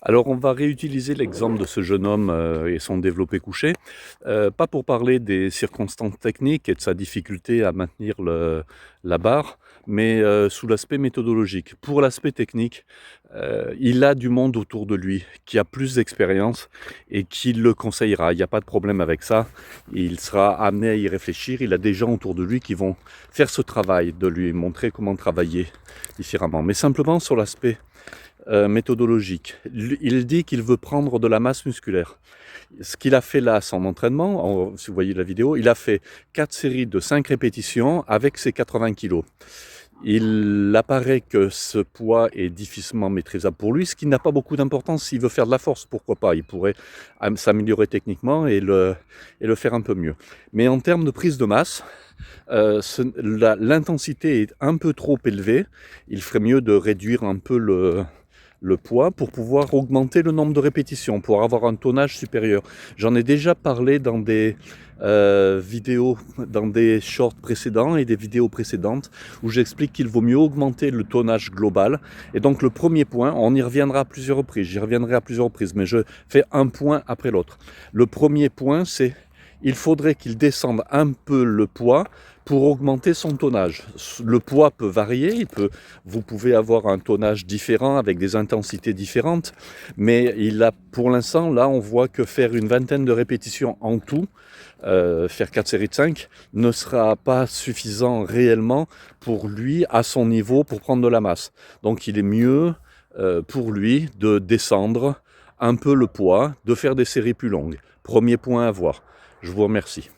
Alors on va réutiliser l'exemple de ce jeune homme et son développé couché, pas pour parler des circonstances techniques et de sa difficulté à maintenir la barre, mais sous l'aspect méthodologique. Pour l'aspect technique, il a du monde autour de lui qui a plus d'expérience et qui le conseillera. Il n'y a pas de problème avec ça. Il sera amené à y réfléchir. Il a des gens autour de lui qui vont faire ce travail, de lui montrer comment travailler différemment. Mais simplement sur l'aspect méthodologique. Il dit qu'il veut prendre de la masse musculaire. Ce qu'il a fait là, son entraînement, si vous voyez la vidéo, il a fait 4 séries de 5 répétitions avec ses 80 kilos. Il apparaît que ce poids est difficilement maîtrisable pour lui, ce qui n'a pas beaucoup d'importance. S'il veut faire de la force, pourquoi pas. Il pourrait s'améliorer techniquement et le faire un peu mieux. Mais en termes de prise de masse, l'intensité est un peu trop élevée. Il ferait mieux de réduire un peu le poids pour pouvoir augmenter le nombre de répétitions, pour avoir un tonnage supérieur. J'en ai déjà parlé dans des vidéos, dans des shorts précédents et des vidéos précédentes où j'explique qu'il vaut mieux augmenter le tonnage global. Et donc le premier point, on y reviendra à plusieurs reprises, j'y reviendrai à plusieurs reprises, mais je fais un point après l'autre. Le premier point, c'est il faudrait qu'il descende un peu le poids pour augmenter son tonnage. Le poids peut varier, vous pouvez avoir un tonnage différent avec des intensités différentes, mais pour l'instant, là, on voit que faire une vingtaine de répétitions en tout, faire 4 séries de 5, ne sera pas suffisant réellement pour lui, à son niveau, pour prendre de la masse. Donc il est mieux pour lui de descendre un peu le poids, de faire des séries plus longues. Premier point à voir. Je vous remercie.